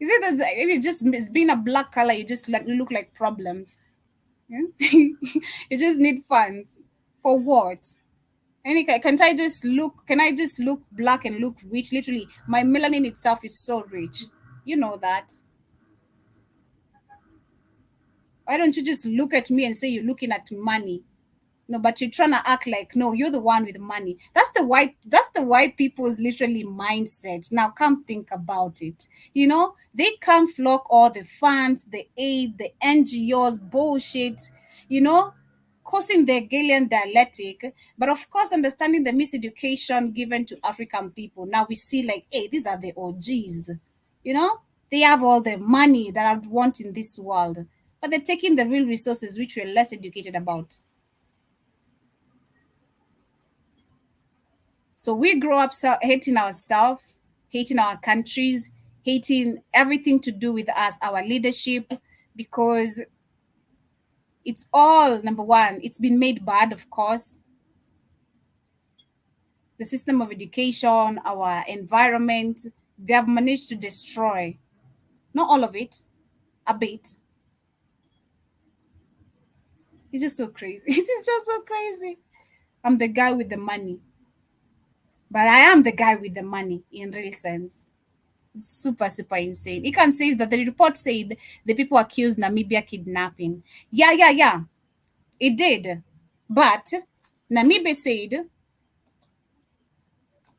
[SPEAKER 3] it that if you just being a black color, you just you look like problems? Yeah? You just need funds. For what? Can't I just look? Can I just look black and look rich? Literally, my melanin itself is so rich. You know that. Why don't you just look at me and say you're looking at money? No, but you're trying to act like no, you're the one with money. That's the white people's literally mindset. Now come think about it. You know, they come flock all the funds, the aid, the NGOs, bullshit, you know, causing the Hegelian dialectic, but of course understanding the miseducation given to African people. Now we see like, hey, these are the OGs, you know, they have all the money that I want in this world, but they're taking the real resources which we're less educated about. So we grow up hating ourselves, hating our countries, hating everything to do with us, our leadership, because it's all, number one, it's been made bad, of course. The system of education, our environment, they have managed to destroy. Not all of it, a bit. It's just so crazy. It is just so crazy. I'm the guy with the money. But I am the guy with the money in real sense. Super, super insane. It can say that the report said the people accused Namibia kidnapping. Yeah. It did. But Namibia said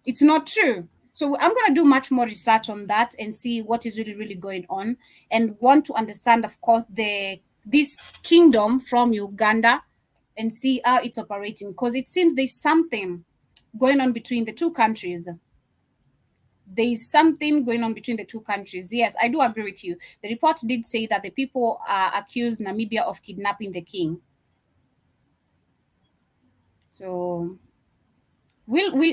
[SPEAKER 3] it's not true. So I'm going to do much more research on that and see what is really, really going on, and want to understand, of course, this kingdom from Uganda and see how it's operating, because it seems there's something going on between the two countries. There is something going on between the two countries. Yes, I do agree with you. The report did say that the people accused Namibia of kidnapping the king. So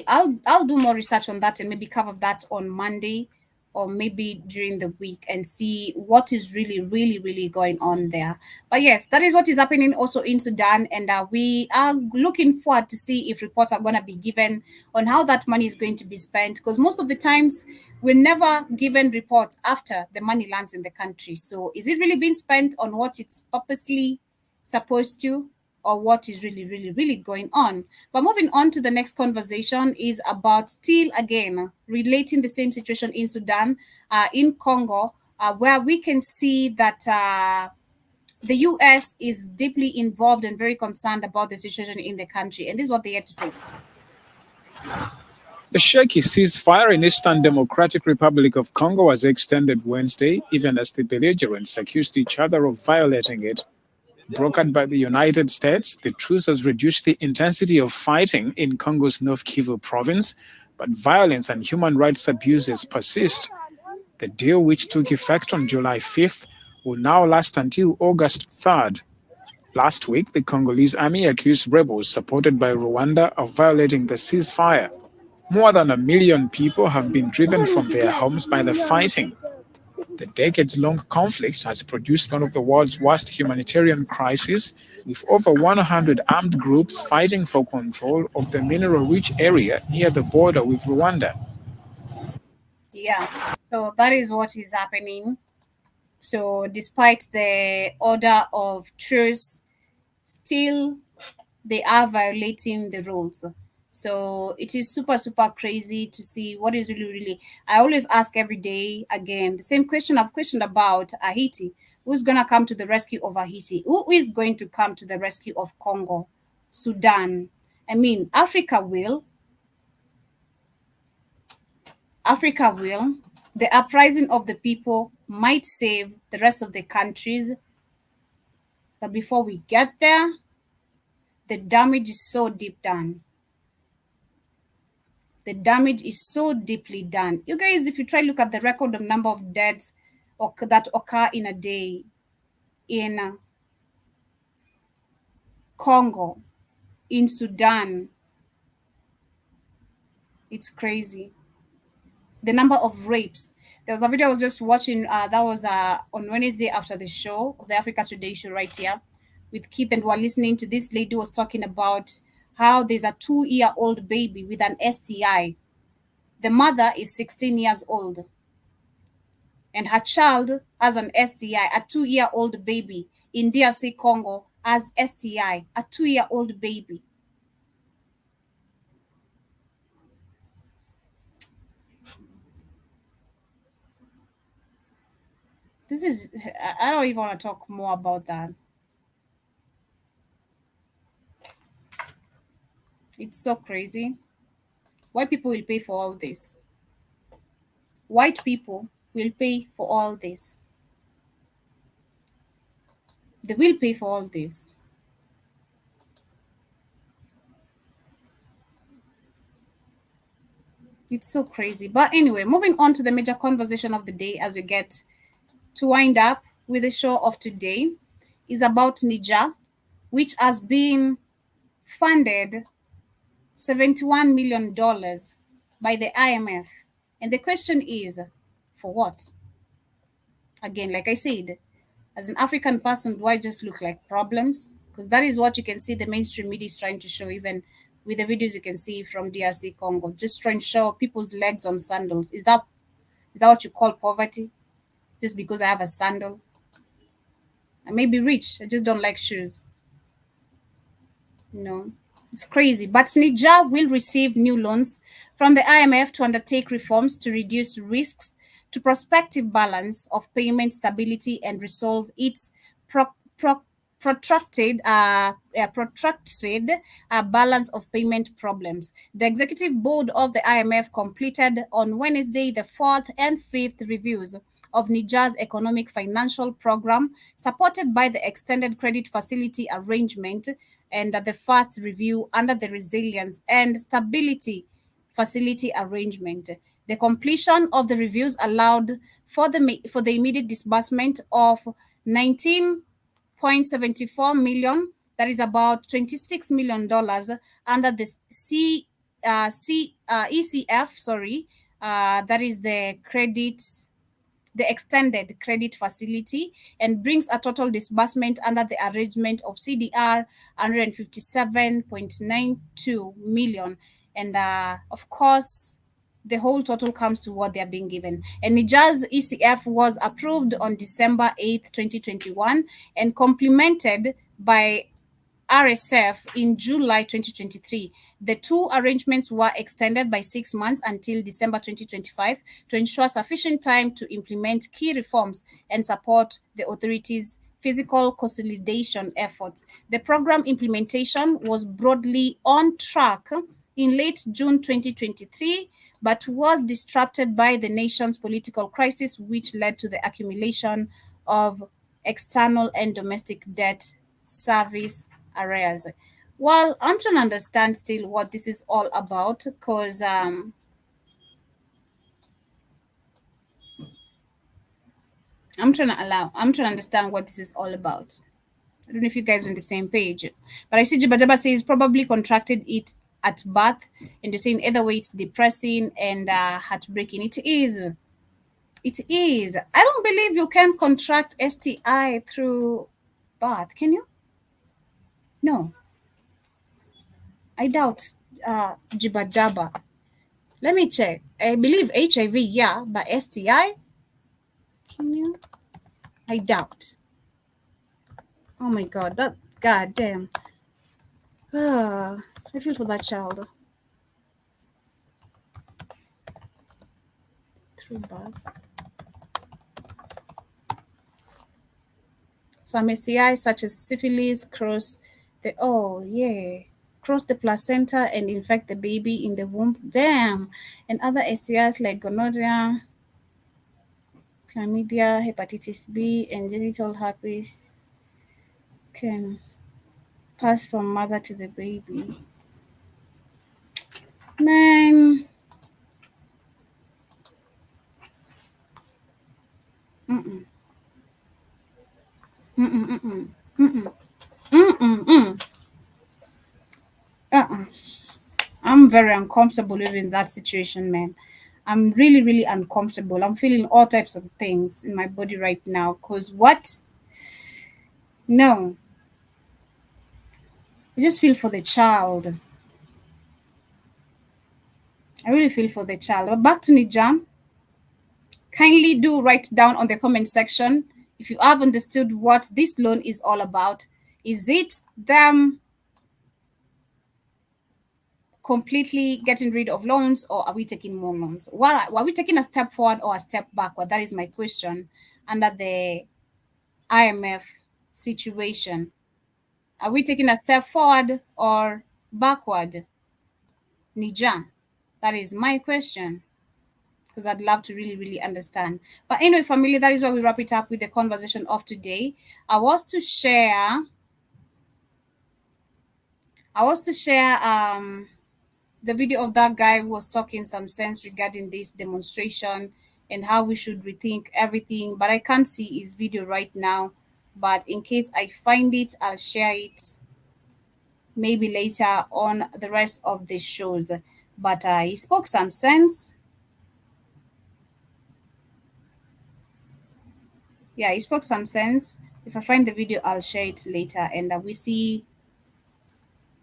[SPEAKER 3] I'll do more research on that and maybe cover that on Monday or maybe during the week and see what is really, really, really going on there. But yes, that is what is happening also in Sudan, and we are looking forward to see if reports are going to be given on how that money is going to be spent, because most of the times we're never given reports after the money lands in the country. So is it really being spent on what it's purposely supposed to, or what is really, really, really going on? But moving on to the next conversation is about still again relating the same situation in Sudan, in Congo, where we can see that the US is deeply involved and very concerned about the situation in the country. And this is what they had to say.
[SPEAKER 8] The shaky ceasefire in Eastern Democratic Republic of Congo was extended Wednesday, even as the belligerents accused each other of violating it. Brokered by the United States, the truce has reduced the intensity of fighting in Congo's North Kivu province, but violence and human rights abuses persist. The deal, which took effect on July 5th, will now last until August 3rd. Last week, the Congolese army accused rebels supported by Rwanda of violating the ceasefire. More than 1 million people have been driven from their homes by the fighting. The decades-long conflict has produced one of the world's worst humanitarian crises, with over 100 armed groups fighting for control of the mineral-rich area near the border with Rwanda.
[SPEAKER 3] Yeah, so that is what is happening. So despite the order of truce, still they are violating the rules. So it is super, super crazy to see what is really, really. I always ask every day again the same question I've questioned about Haiti. Who's going to come to the rescue of Haiti? Who is going to come to the rescue of Congo, Sudan? I mean, Africa will. Africa will. The uprising of the people might save the rest of the countries. But before we get there, the damage is so deep down. The damage is so deeply done. You guys, if you try to look at the record of number of deaths that occur in a day in Congo, in Sudan, it's crazy. The number of rapes. There was a video I was just watching that was on Wednesday after the show of the Africa Today show right here with Keith, and we were listening to this lady was talking about how there's a 2-year-old baby with an STI. The mother is 16 years old and her child has an STI. A 2-year-old baby in DRC Congo has STI, a 2-year-old baby. This is, I don't even want to talk more about that. It's so crazy. White people will pay for all this. White people will pay for all this. They will pay for all this. It's so crazy. But anyway, moving on to the major conversation of the day as we get to wind up with the show of today is about Niger, which has been funded $71 million by the IMF. And the question is, for what? Again, like I said, as an African person, do I just look like problems? Because that is what you can see the mainstream media is trying to show, even with the videos you can see from DRC Congo, just trying to show people's legs on sandals. Is that what you call poverty? Just because I have a sandal? I may be rich, I just don't like shoes. No, it's crazy. But Niger will receive new loans from the IMF to undertake reforms to reduce risks to prospective balance of payment stability and resolve its protracted balance of payment problems. The executive board of the IMF completed on Wednesday the fourth and fifth reviews of Niger's economic financial program, supported by the extended credit facility arrangement, and the first review under the Resilience and Stability Facility Arrangement. The completion of the reviews allowed for the immediate disbursement of 19.74 million, that is about $26 million, under the ECF, that is the extended credit facility, and brings a total disbursement under the arrangement of CDR 157.92 million. And of course, the whole total comes to what they are being given. And Niger's ECF was approved on December 8th, 2021, and complemented by RSF in July 2023. The two arrangements were extended by 6 months until December 2025 to ensure sufficient time to implement key reforms and support the authorities' fiscal consolidation efforts. The program implementation was broadly on track in late June 2023, but was disrupted by the nation's political crisis, which led to the accumulation of external and domestic debt service arrears. Well, I'm trying to understand still what this is all about, because I'm trying to understand what this is all about. I don't know if you guys are on the same page, but I see Jibajaba says probably contracted it at birth, and you're saying either way it's depressing and heartbreaking. It is. It is. I don't believe you can contract STI through birth. Can you? No. I doubt, Jibajaba. Let me check. I believe HIV, yeah, but STI? Can you? I doubt. Oh my God, that goddamn. I feel for that child. Through birth. Some STIs such as syphilis cross the placenta and infect the baby in the womb. Damn. And other STIs like gonorrhea, chlamydia, hepatitis B, and genital herpes can pass from mother to the baby. Man. Mm-mm. Mm-mm, mm-mm. Mm-mm. Mm-mm, mm. Uh-uh. I'm very uncomfortable living in that situation, man. I'm really, really uncomfortable. I'm feeling all types of things in my body right now. Because what? No. I just feel for the child. I really feel for the child. But back to Niger. Kindly do write down on the comment section if you have understood what this loan is all about. Is it them completely getting rid of loans, or are we taking more loans? Are we taking a step forward or a step backward? That is my question. under the IMF situation? Are we taking a step forward or backward? Niger, that is my question, because I'd love to really, really understand. But anyway, family, that is where we wrap it up with the conversation of today. I was to share the video of that guy who was talking some sense regarding this demonstration and how we should rethink everything. But I can't see his video right now. But in case I find it, I'll share it maybe later on the rest of the shows. But he spoke some sense. Yeah, he spoke some sense. If I find the video, I'll share it later, and we see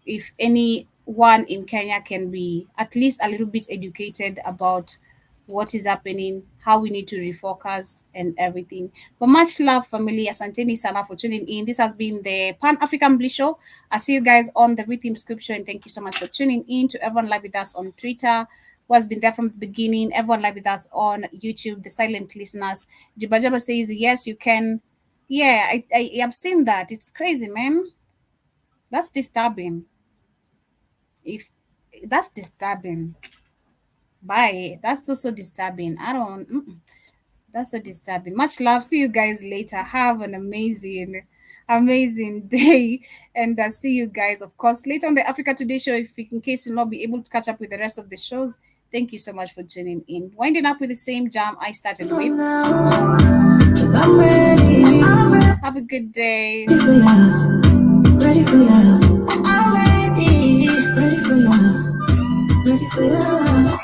[SPEAKER 3] if anyone in Kenya can be at least a little bit educated about what is happening, how we need to refocus and everything. But much love, family. Asanteni sana for tuning in. This has been the Pan-African Bliss Show. I'll see you guys on the Rhythm Scripture, and thank you so much for tuning in. To everyone live with us on Twitter, who has been there from the beginning, everyone live with us on YouTube, the silent listeners. Jibajaba says, yes, you can. Yeah, I have seen that. It's crazy, man. That's disturbing. If that's disturbing, bye. That's also disturbing. I don't. That's so disturbing. Much love. See you guys later. Have an amazing day, and see you guys, of course, later on the Africa Today show. If in case you'll not be able to catch up with the rest of the shows, thank you so much for tuning in. Winding up with the same jam I started with. 'Cause I'm ready. Have a good day. Ready for ya. I'm ready. Ready for ya. Ready for ya.